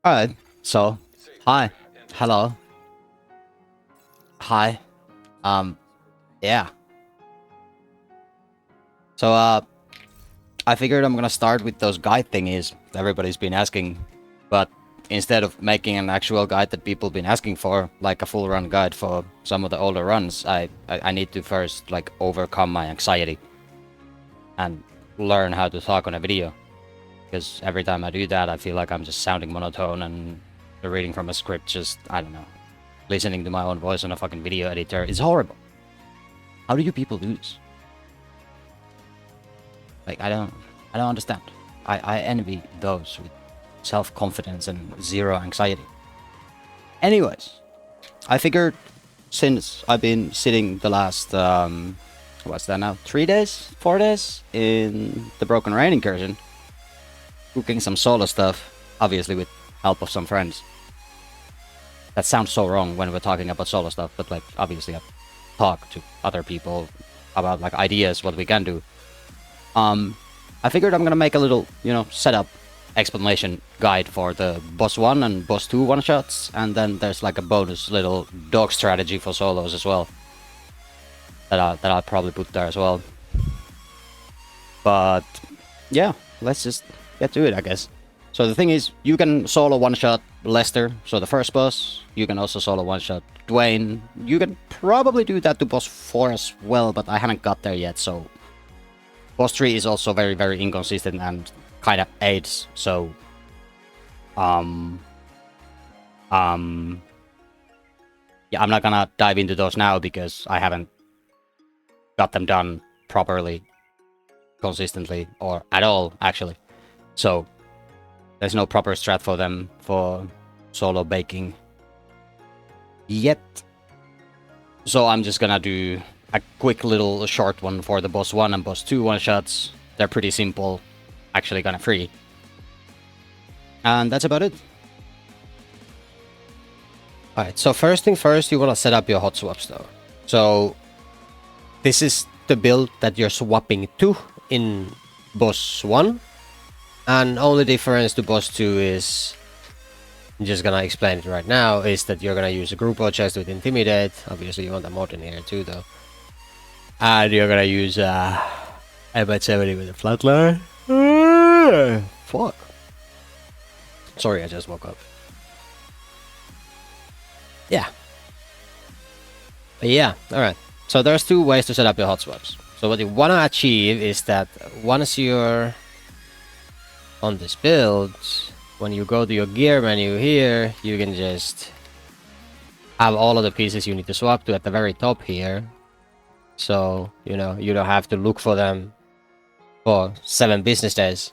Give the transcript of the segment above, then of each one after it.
Alright, so, hi, hello, hi, yeah. So, I figured I'm gonna start with those guide thingies everybody's been asking, but instead of making an actual guide that people been asking for, like a full run guide for some of the older runs, I need to first, like, overcome my anxiety and learn how to talk on a video. Because every time I do that, I feel like I'm just sounding monotone and reading from a script, just, I don't know. Listening to my own voice on a fucking video editor is horrible. How do you people do this? Like, I don't understand. I envy those with self-confidence and zero anxiety. Anyways, I figured since I've been sitting the last, what's that now? 3 days? 4 days? In the Broken Rain incursion, cooking some solo stuff, obviously with help of some friends. That sounds so wrong when we're talking about solo stuff, but like obviously I talk to other people about like ideas what we can do. I figured I'm gonna make a little, setup explanation guide for the Boss-1 and Boss-2 one-shots, and then there's like a bonus little dog strategy for solos as well. That I'll probably put there as well. But yeah, let's just get to it, I guess. So the thing is, you can solo one-shot Lester, so the first boss. You can also solo one-shot Dwayne. You can probably do that to boss 4 as well, but I haven't got there yet, so... Boss 3 is also very, very inconsistent and kind of aids, so... Yeah, I'm not gonna dive into those now because I haven't got them done properly, consistently, or at all, actually. So... there's no proper strat for them for solo baking yet. So I'm just gonna do a quick little short one for the Boss 1 and Boss 2 one-shots. They're pretty simple, actually kinda free. And that's about it. Alright, so first thing first, you wanna set up your hot swaps though. So this is the build that you're swapping to in Boss 1. And only difference to Boss 2 is, I'm just gonna explain it right now, is that you're gonna use a group chest with Intimidate. Obviously you want a mod in here too though. And you're gonna use M70 with a flatline. Fuck. Sorry, I just woke up. Yeah. But yeah, alright. So there's two ways to set up your hot swaps. So what you wanna achieve is that once you're on this build, when you go to your gear menu here, you can just have all of the pieces you need to swap to at the very top here. So, you don't have to look for them for 7 business days.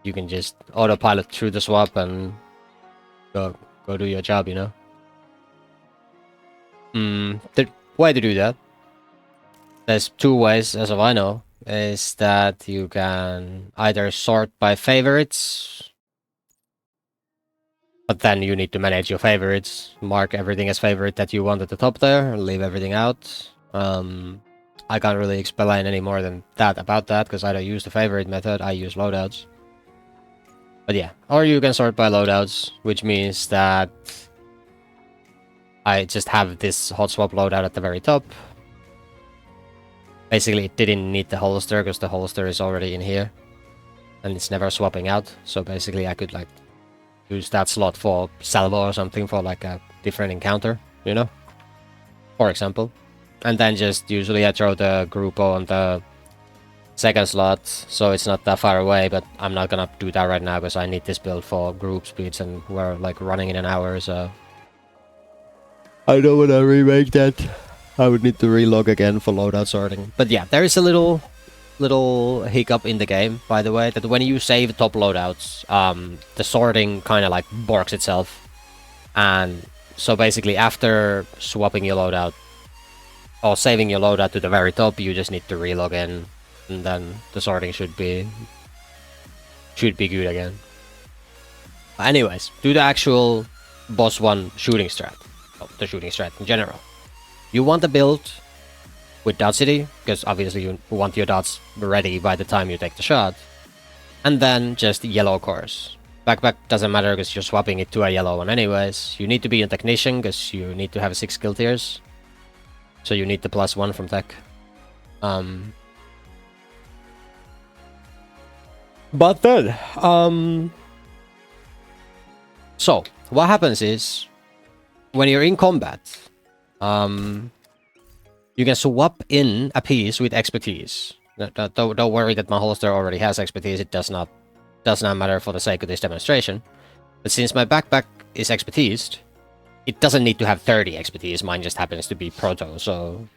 You can just autopilot through the swap and go do your job, The way to do that, there's 2 ways, as of I know. Is that you can either sort by favorites, but then you need to manage your favorites, mark everything as favorite that you want at the top there, and leave everything out. I can't really explain any more than that about that, because I don't use the favorite method, I use loadouts. But yeah, or you can sort by loadouts, which means that I just have this hot swap loadout at the very top. Basically, it didn't need the holster because the holster is already in here. And it's never swapping out. So basically, I could like use that slot for salvo or something for like a different encounter, For example. And then just usually I throw the Grupo on the second slot. So it's not that far away, but I'm not gonna do that right now because I need this build for group speeds and we're like running in an hour, so... I don't wanna remake that. I would need to relog again for loadout sorting. But yeah, there is a little hiccup in the game, by the way, that when you save top loadouts, the sorting kind of like borks itself. And so basically after swapping your loadout, or saving your loadout to the very top, you just need to relog in, and then the sorting should be good again. Anyways, do the actual Boss 1 shooting strat. Oh, the shooting strat in general. You want the build with dot city, because obviously you want your dots ready by the time you take the shot. And then just yellow cores. Backpack doesn't matter because you're swapping it to a yellow one anyways. You need to be a technician because you need to have 6 skill tiers. So you need the +1 from tech. But then, so what happens is when you're in combat, you can swap in a piece with expertise. Don't worry that my holster already has expertise. It does not matter for the sake of this demonstration. But since my backpack is expertised, it doesn't need to have 30 expertise. Mine just happens to be proto, so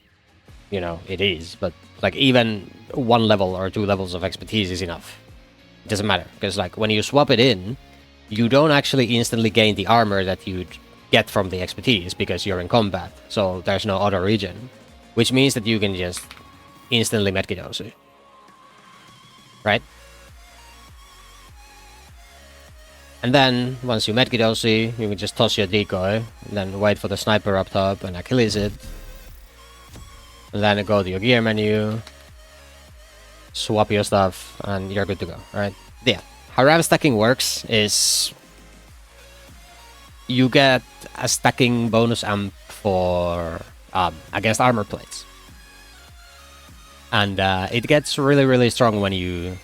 you know it is. But like even 1 level or 2 levels of expertise is enough. It doesn't matter because like when you swap it in, you don't actually instantly gain the armor that you'd get from the expertise because you're in combat. So there's no auto regen, which means that you can just instantly medkit OC, right? And then once you medkit OC, you can just toss your decoy, and then wait for the sniper up top and Achilles it. And then go to your gear menu, swap your stuff, and you're good to go, right? Yeah. How rev stacking works is you get a stacking bonus amp for against armor plates. And it gets really, really strong when you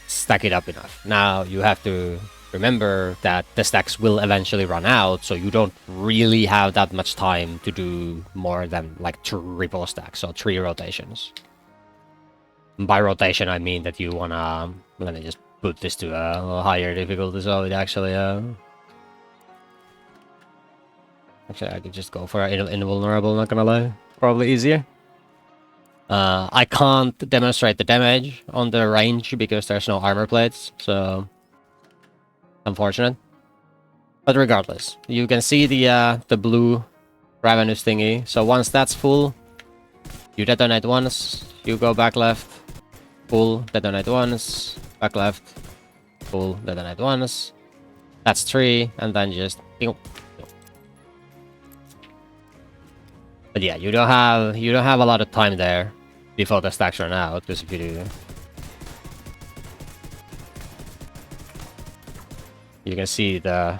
stack it up enough. Now, you have to remember that the stacks will eventually run out, so you don't really have that much time to do more than like triple stacks, so 3 rotations. By rotation, I mean that you wanna... Let me just put this to a higher difficulty, so it actually... Actually, I could just go for invulnerable, not gonna lie. Probably easier. I can't demonstrate the damage on the range because there's no armor plates, so... Unfortunate. But regardless, you can see the blue Ravenous thingy. So once that's full, you detonate once, you go back left, full, detonate once, back left, full, detonate once. That's 3, and then just... But yeah, you don't have a lot of time there before the stacks run out, because if you do... You can see the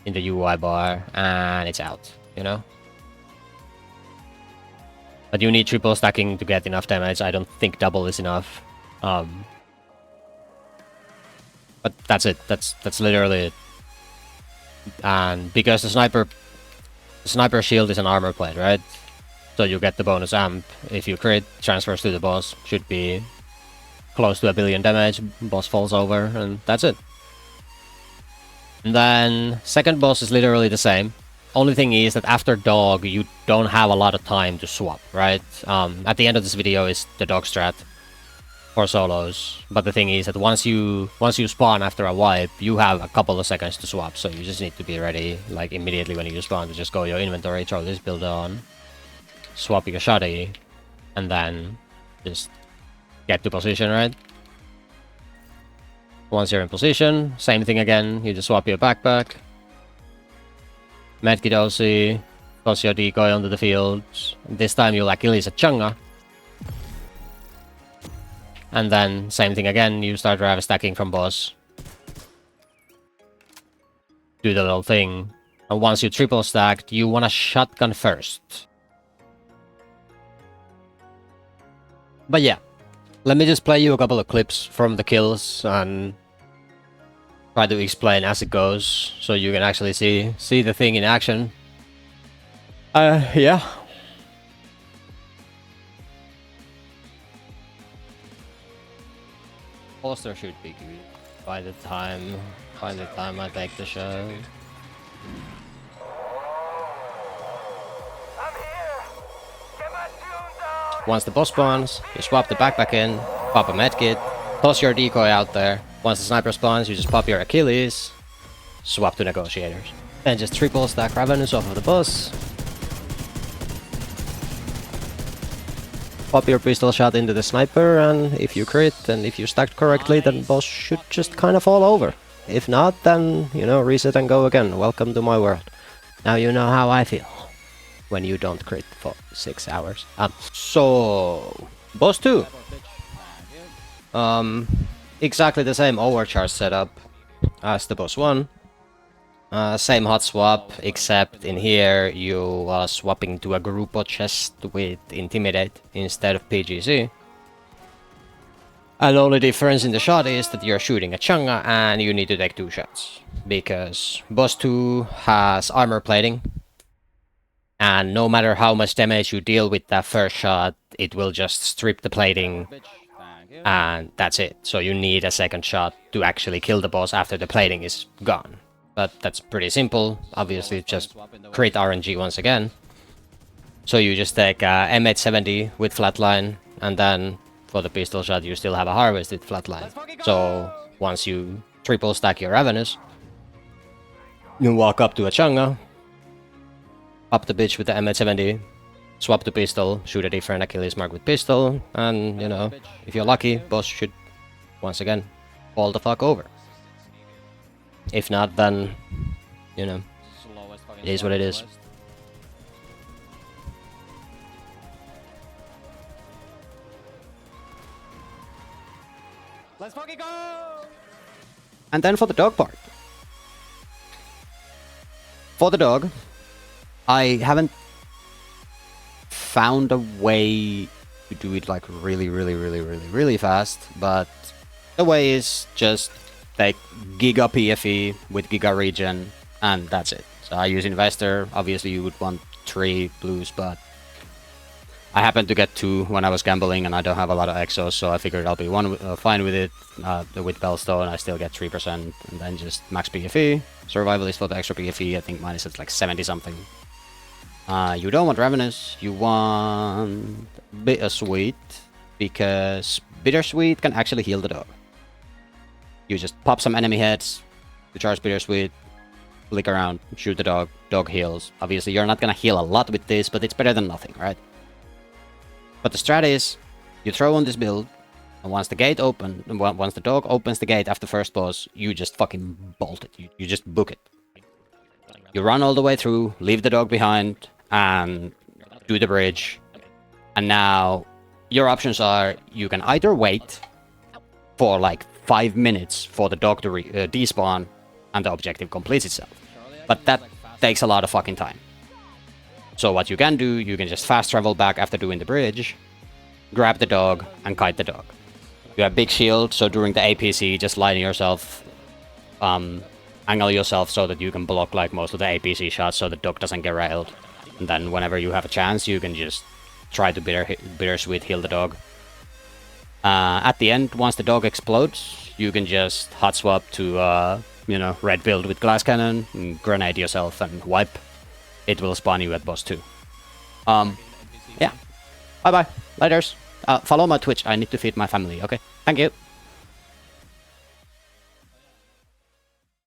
in the UI bar, and it's out, you know? But you need triple stacking to get enough damage. I don't think double is enough. But that's it. That's literally it. And because the sniper shield is an armor plate, right? So you get the bonus amp. If you crit, transfers to the boss. Should be close to 1 billion damage. Boss falls over, and that's it. And then second boss is literally the same. Only thing is that after dog, you don't have a lot of time to swap, right? At the end of this video is the dog strat for solos. But the thing is that once you spawn after a wipe, you have a couple of seconds to swap. So you just need to be ready, like immediately when you spawn, to just go your inventory, throw this build on, swap your shoddy, and then just get to position, right? Once you're in position, same thing again, you just swap your backpack, medkit OC, toss your decoy onto the field. This time you'll Achilles a Chunga. And then, same thing again, you start rev stacking from boss. Do the little thing. And once you triple stacked, you want a shotgun first. But yeah. Let me just play you a couple of clips from the kills and try to explain as it goes, so you can actually see the thing in action. Yeah. Poster should be good by the time I take the show. Once the boss spawns, you swap the backpack in, pop a medkit, toss your decoy out there. Once the sniper spawns, you just pop your Achilles, swap to negotiators. And just triple stack Ravenous off of the boss. Pop your pistol shot into the sniper, and if you crit and if you stacked correctly, then boss should just kind of fall over. If not, then, you know, reset and go again. Welcome to my world. Now you know how I feel when you don't crit for 6 hours. So boss 2. Exactly the same overcharge setup. as the Boss-1. Same hot swap, except in here you are swapping to a Grupo chest with Intimidate instead of PGC. And the only difference in the shot is that you're shooting a Changa and you need to take 2 shots. Because Boss 2 has armor plating. And no matter how much damage you deal with that first shot, it will just strip the plating. And that's it. So you need a second shot to actually kill the boss after the plating is gone. But that's pretty simple. Obviously, just crit RNG once again. So you just take M870 with flatline, and then for the pistol shot, you still have a harvest with flatline. So once you triple stack your Ravenous, you walk up to a Changa, up the bitch with the M870, swap to pistol, shoot a different Achilles mark with pistol, and you know, if you're lucky, boss should once again fall the fuck over. If not, then you know, it is what it is. Let's fucking go! And then for the dog part. For the dog, I haven't found a way to do it like really fast, but the way is just take Giga PFE with Giga Regen, and that's it. So I use Investor. Obviously you would want 3 blues, but I happened to get 2 when I was gambling, and I don't have a lot of exos, so I figured I'll be fine with it. With Bellstone, I still get 3%, and then just max PFE. Survivalist for the extra PFE, I think mine is at like 70 something. You don't want Ravenous, you want Bittersweet, because Bittersweet can actually heal the dog. You just pop some enemy heads, you charge Bittersweet, flick around, shoot the dog, dog heals. Obviously you're not gonna heal a lot with this, but it's better than nothing, right? But the strat is, you throw on this build, and once the gate once the dog opens the gate after first boss, you just fucking bolt it, you just book it. You run all the way through, leave the dog behind, and do the bridge. And now, your options are, you can either wait for like 5 minutes for the dog to despawn, and the objective completes itself. But that takes a lot of fucking time. So what you can do, you can just fast travel back after doing the bridge, grab the dog, and kite the dog. You have big shield, so during the APC, just line yourself, angle yourself so that you can block like most of the APC shots so the dog doesn't get railed. And then whenever you have a chance, you can just try to bittersweet heal the dog. At the end, once the dog explodes, you can just hot swap to, you know, red build with glass cannon, and grenade yourself and wipe. It will spawn you at boss 2. Yeah. Bye bye. Laters. Follow my Twitch. I need to feed my family, okay? Thank you.